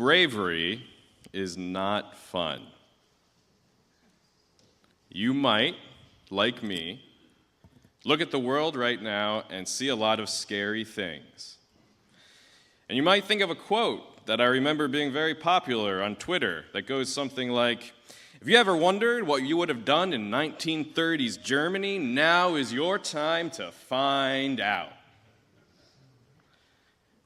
Bravery is not fun. You might, like me, look at the world right now and see a lot of scary things. And you might think of a quote that I remember being very popular on Twitter that goes something like, "If you ever wondered what you would have done in 1930s Germany, now is your time to find out."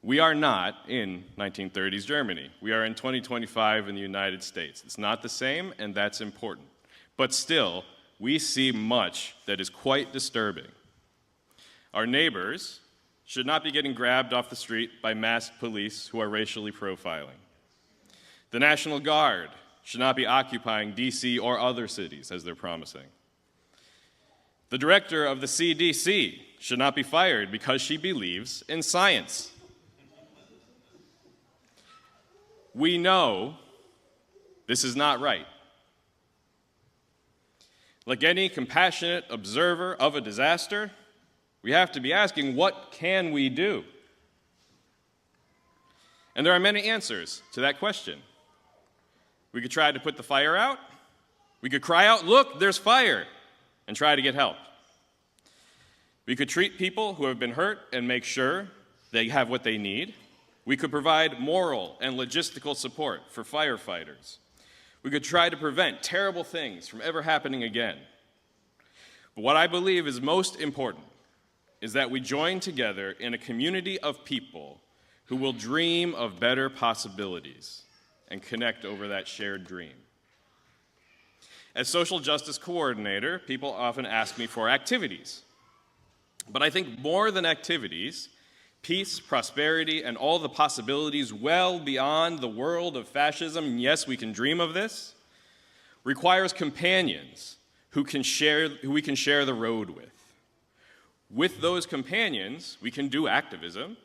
We are not in 1930s Germany. We are in 2025 in the United States. It's not the same, and that's important. But still, we see much that is quite disturbing. Our neighbors should not be getting grabbed off the street by masked police who are racially profiling. The National Guard should not be occupying DC or other cities as they're promising. The director of the CDC should not be fired because she believes in science. We know this is not right. Like any compassionate observer of a disaster, we have to be asking, what can we do? And there are many answers to that question. We could try to put the fire out. We could cry out, "Look, there's fire," and try to get help. We could treat people who have been hurt and make sure they have what they need. We could provide moral and logistical support for firefighters. We could try to prevent terrible things from ever happening again. But what I believe is most important is that we join together in a community of people who will dream of better possibilities and connect over that shared dream. As social justice coordinator, people often ask me for activities. But I think more than activities, peace, prosperity, and all the possibilities well beyond the world of fascism, and yes, we can dream of this, requires companions who we can share the road with. With those companions, we can do activism,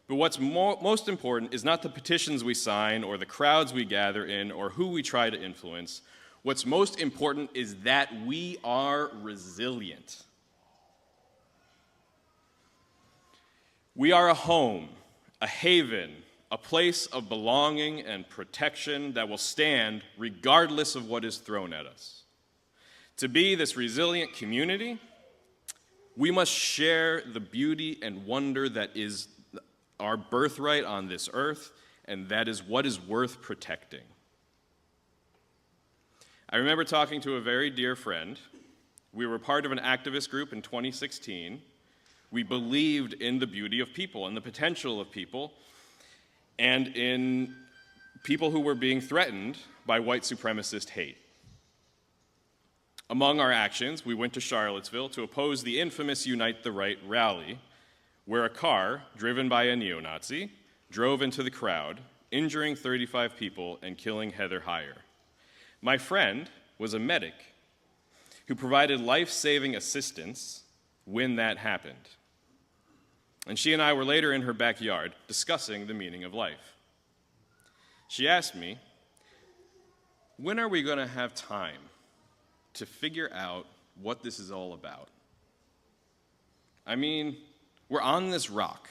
but what's most important is not the petitions we sign or the crowds we gather in or who we try to influence. What's most important is that we are resilient. We are a home, a haven, a place of belonging and protection that will stand regardless of what is thrown at us. To be this resilient community, we must share the beauty and wonder that is our birthright on this earth, and that is what is worth protecting. I remember talking to a very dear friend. We were part of an activist group in 2016. We believed in the beauty of people and the potential of people and in people who were being threatened by white supremacist hate. Among our actions, we went to Charlottesville to oppose the infamous Unite the Right rally, where a car driven by a neo-Nazi drove into the crowd, injuring 35 people and killing Heather Heyer. My friend was a medic who provided life-saving assistance when that happened. And she and I were later in her backyard discussing the meaning of life. She asked me, "When are we going to have time to figure out what this is all about? I mean, we're on this rock,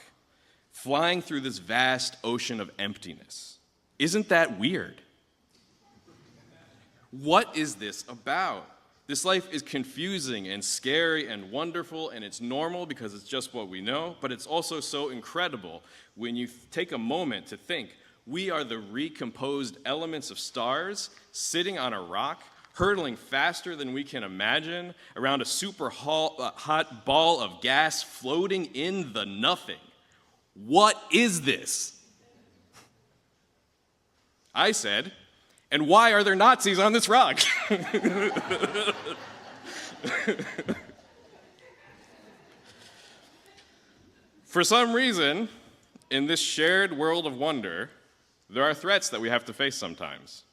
flying through this vast ocean of emptiness. Isn't that weird? What is this about? This life is confusing and scary and wonderful, and it's normal because it's just what we know, but it's also so incredible when you take a moment to think we are the recomposed elements of stars sitting on a rock, hurtling faster than we can imagine around a super hot ball of gas floating in the nothing. What is this?" I said, "And why are there Nazis on this rock?" For some reason, in this shared world of wonder, there are threats that we have to face sometimes.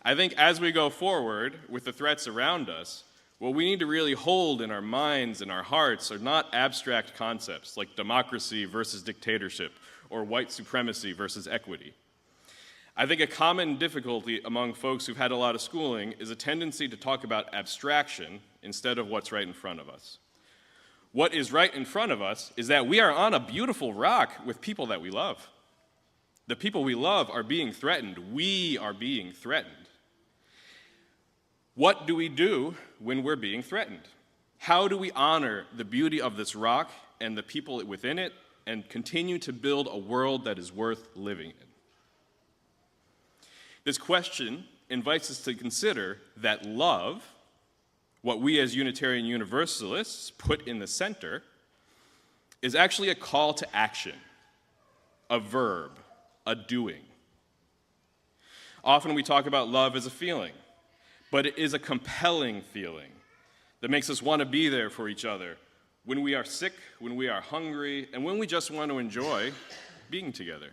I think as we go forward with the threats around us, what we need to really hold in our minds and our hearts are not abstract concepts like democracy versus dictatorship or white supremacy versus equity. I think a common difficulty among folks who've had a lot of schooling is a tendency to talk about abstraction instead of what's right in front of us. What is right in front of us is that we are on a beautiful rock with people that we love. The people we love are being threatened. We are being threatened. What do we do when we're being threatened? How do we honor the beauty of this rock and the people within it and continue to build a world that is worth living in? This question invites us to consider that love, what we as Unitarian Universalists put in the center, is actually a call to action, a verb, a doing. Often we talk about love as a feeling, but it is a compelling feeling that makes us want to be there for each other when we are sick, when we are hungry, and when we just want to enjoy being together.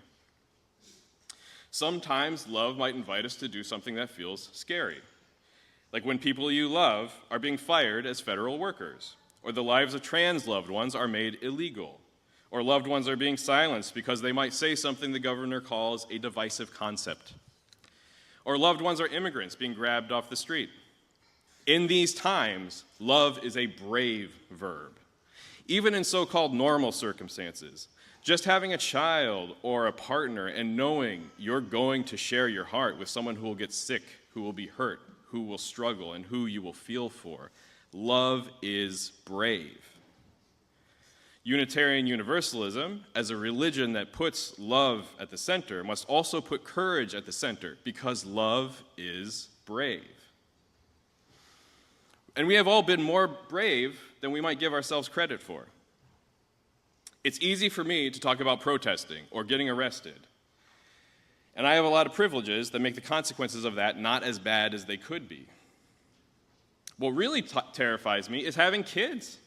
Sometimes love might invite us to do something that feels scary, like when people you love are being fired as federal workers, or the lives of trans loved ones are made illegal, or loved ones are being silenced because they might say something the governor calls a divisive concept, or loved ones are immigrants being grabbed off the street. In these times, love is a brave verb. Even in so-called normal circumstances, just having a child or a partner and knowing you're going to share your heart with someone who will get sick, who will be hurt, who will struggle, and who you will feel for. Love is brave. Unitarian Universalism, as a religion that puts love at the center, must also put courage at the center, because love is brave. And we have all been more brave than we might give ourselves credit for. It's easy for me to talk about protesting or getting arrested. And I have a lot of privileges that make the consequences of that not as bad as they could be. What really terrifies me is having kids,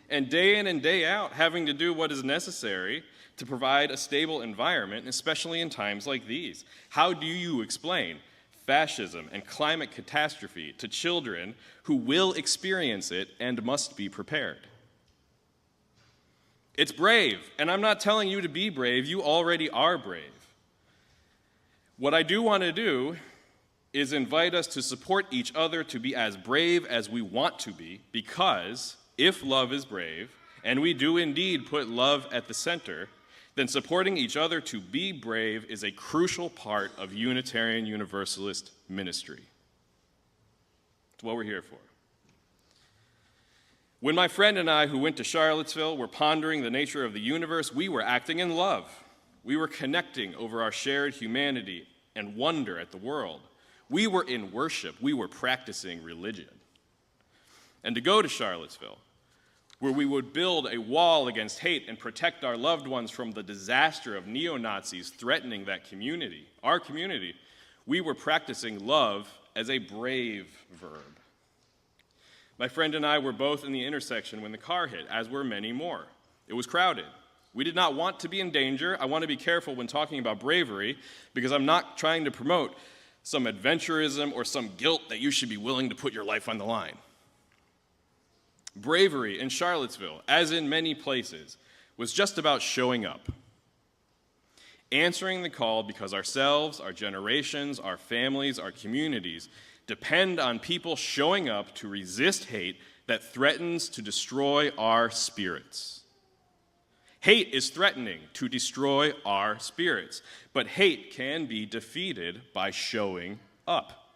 and day in and day out having to do what is necessary to provide a stable environment, especially in times like these. How do you explain fascism and climate catastrophe to children who will experience it and must be prepared? It's brave, and I'm not telling you to be brave. You already are brave. What I do want to do is invite us to support each other to be as brave as we want to be, because if love is brave, and we do indeed put love at the center, then supporting each other to be brave is a crucial part of Unitarian Universalist ministry. It's what we're here for. When my friend and I, who went to Charlottesville, were pondering the nature of the universe, we were acting in love. We were connecting over our shared humanity and wonder at the world. We were in worship. We were practicing religion. And to go to Charlottesville, where we would build a wall against hate and protect our loved ones from the disaster of neo-Nazis threatening that community, our community, we were practicing love as a brave verb. My friend and I were both in the intersection when the car hit, as were many more. It was crowded. We did not want to be in danger. I want to be careful when talking about bravery, because I'm not trying to promote some adventurism or some guilt that you should be willing to put your life on the line. Bravery in Charlottesville, as in many places, was just about showing up. Answering the call because ourselves, our generations, our families, our communities depend on people showing up to resist hate that threatens to destroy our spirits. Hate is threatening to destroy our spirits, but hate can be defeated by showing up.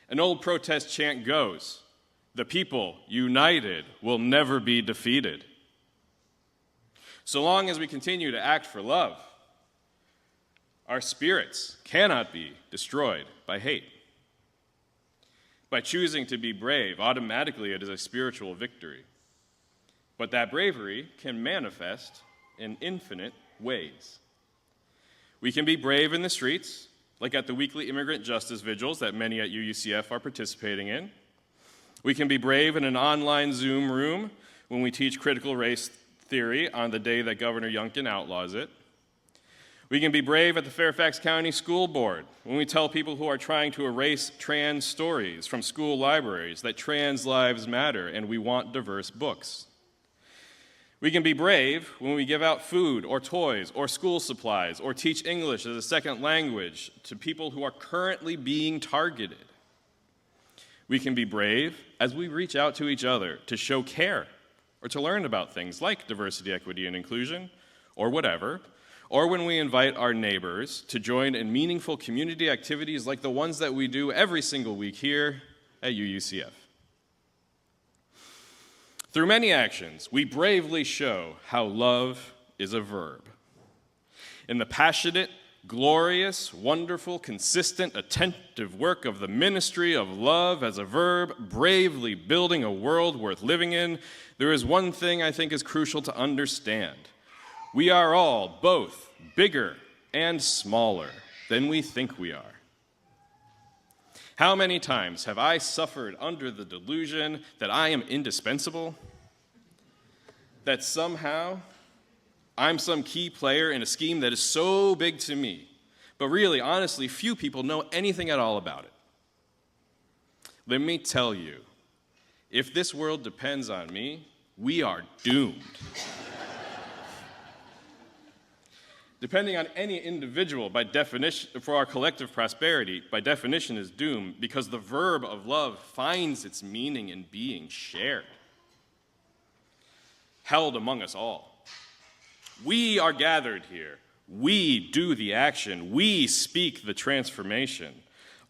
An old protest chant goes, "The people united will never be defeated." So long as we continue to act for love, our spirits cannot be destroyed by hate. By choosing to be brave, automatically it is a spiritual victory. But that bravery can manifest in infinite ways. We can be brave in the streets, like at the weekly immigrant justice vigils that many at UUCF are participating in. We can be brave in an online Zoom room when we teach critical race theory on the day that Governor Youngkin outlaws it. We can be brave at the Fairfax County School Board when we tell people who are trying to erase trans stories from school libraries that trans lives matter and we want diverse books. We can be brave when we give out food or toys or school supplies or teach English as a second language to people who are currently being targeted. We can be brave as we reach out to each other to show care or to learn about things like diversity, equity, and inclusion, or whatever, or when we invite our neighbors to join in meaningful community activities like the ones that we do every single week here at UUCF. Through many actions, we bravely show how love is a verb. In the passionate, glorious, wonderful, consistent, attentive work of the ministry of love as a verb, bravely building a world worth living in, there is one thing I think is crucial to understand. We are all both bigger and smaller than we think we are. How many times have I suffered under the delusion that I am indispensable? That somehow I'm some key player in a scheme that is so big to me, but really, honestly, few people know anything at all about it. Let me tell you, if this world depends on me, we are doomed. Depending on any individual, by definition, for our collective prosperity, by definition is doomed because the verb of love finds its meaning in being shared, held among us all. We are gathered here. We do the action. We speak the transformation.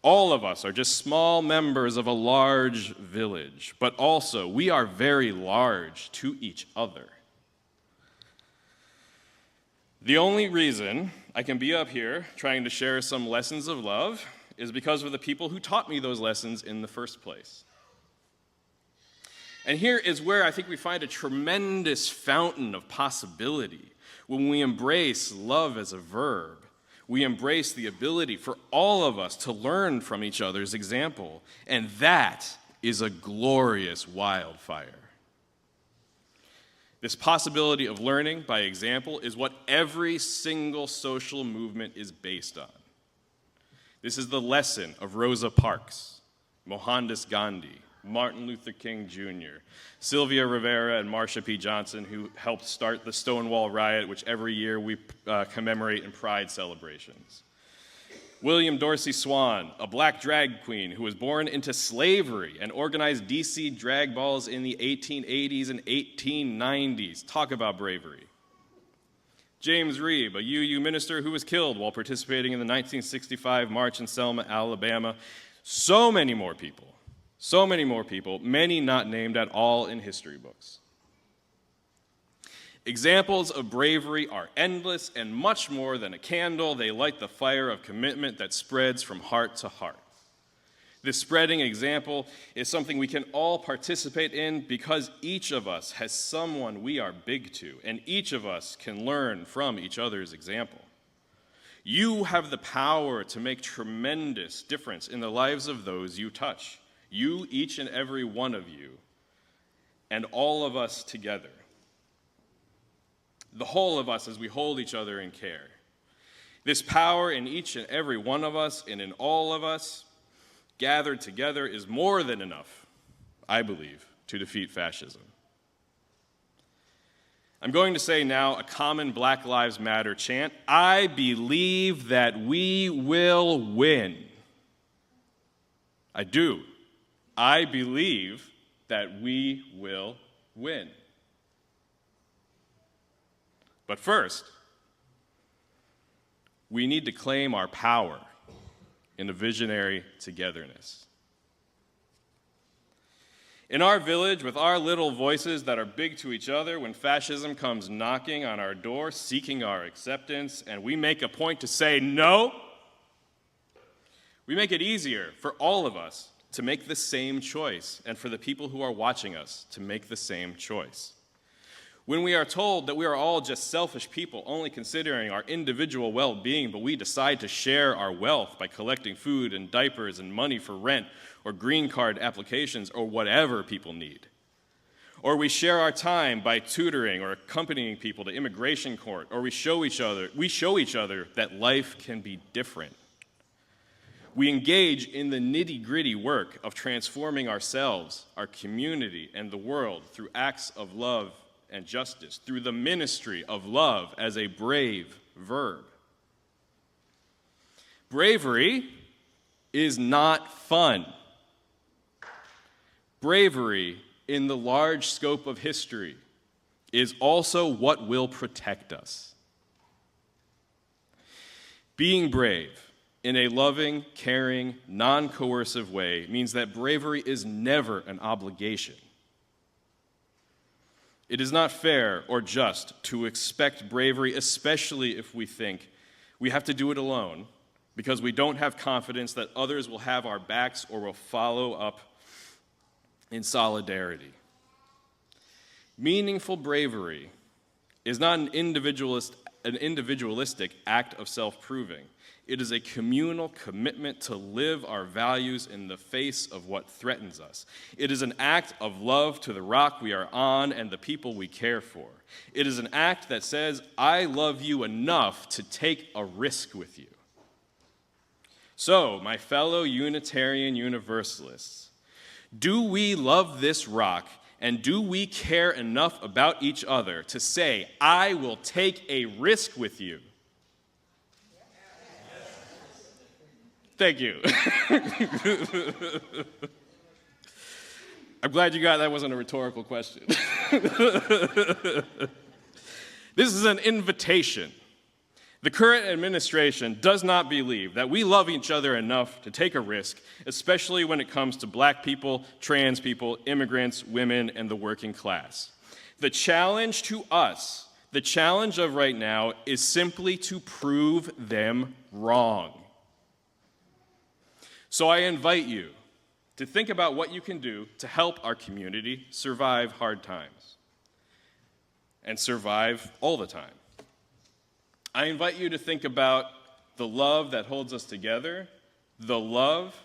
All of us are just small members of a large village, but also we are very large to each other. The only reason I can be up here trying to share some lessons of love is because of the people who taught me those lessons in the first place. And here is where I think we find a tremendous fountain of possibility. When we embrace love as a verb, we embrace the ability for all of us to learn from each other's example, and that is a glorious wildfire. This possibility of learning by example is what every single social movement is based on. This is the lesson of Rosa Parks, Mohandas Gandhi, Martin Luther King Jr., Sylvia Rivera and Marsha P. Johnson, who helped start the Stonewall Riot, which every year we commemorate in Pride celebrations. William Dorsey Swann, a black drag queen who was born into slavery and organized DC drag balls in the 1880s and 1890s. Talk about bravery. James Reeb, a UU minister who was killed while participating in the 1965 march in Selma, Alabama. So many more people, many not named at all in history books. Examples of bravery are endless and much more than a candle. They light the fire of commitment that spreads from heart to heart. This spreading example is something we can all participate in because each of us has someone we are big to, and each of us can learn from each other's example. You have the power to make tremendous difference in the lives of those you touch. You, each and every one of you, and all of us together. The whole of us as we hold each other in care. This power in each and every one of us and in all of us gathered together is more than enough, I believe, to defeat fascism. I'm going to say now a common Black Lives Matter chant. I believe that we will win. I do. I believe that we will win. But first, we need to claim our power in a visionary togetherness. In our village, with our little voices that are big to each other, when fascism comes knocking on our door, seeking our acceptance, and we make a point to say no, we make it easier for all of us to make the same choice, and for the people who are watching us to make the same choice. When we are told that we are all just selfish people, only considering our individual well-being, but we decide to share our wealth by collecting food and diapers and money for rent or green card applications or whatever people need. Or we share our time by tutoring or accompanying people to immigration court, or we show each other that life can be different. We engage in the nitty-gritty work of transforming ourselves, our community, and the world through acts of love and justice, through the ministry of love as a brave verb. Bravery is not fun. Bravery, in the large scope of history, is also what will protect us. Being brave in a loving, caring, non-coercive way means that bravery is never an obligation. It is not fair or just to expect bravery, especially if we think we have to do it alone, because we don't have confidence that others will have our backs or will follow up in solidarity. Meaningful bravery is not an individualistic act of self-proving. It is a communal commitment to live our values in the face of what threatens us. It is an act of love to the rock we are on and the people we care for. It is an act that says, I love you enough to take a risk with you. So, my fellow Unitarian Universalists, do we love this rock, and do we care enough about each other to say, I will take a risk with you? Thank you. I'm glad you got that wasn't a rhetorical question. This is an invitation. The current administration does not believe that we love each other enough to take a risk, especially when it comes to black people, trans people, immigrants, women, and the working class. The challenge to us, the challenge of right now, is simply to prove them wrong. So I invite you to think about what you can do to help our community survive hard times and survive all the time. I invite you to think about the love that holds us together, the love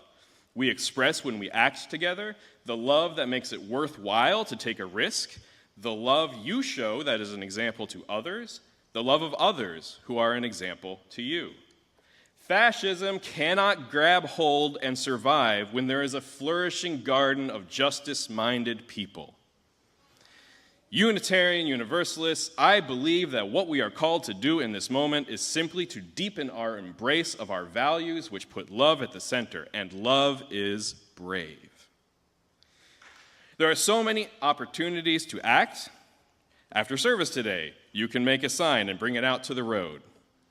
we express when we act together, the love that makes it worthwhile to take a risk, the love you show that is an example to others, the love of others who are an example to you. Fascism cannot grab hold and survive when there is a flourishing garden of justice-minded people. Unitarian Universalists, I believe that what we are called to do in this moment is simply to deepen our embrace of our values, which put love at the center, and love is brave. There are so many opportunities to act. After service today, you can make a sign and bring it out to the road.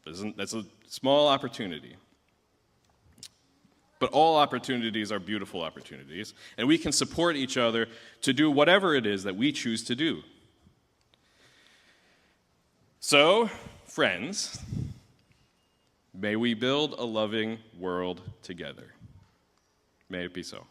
That's a small opportunity. But all opportunities are beautiful opportunities, and we can support each other to do whatever it is that we choose to do. So, friends, may we build a loving world together. May it be so.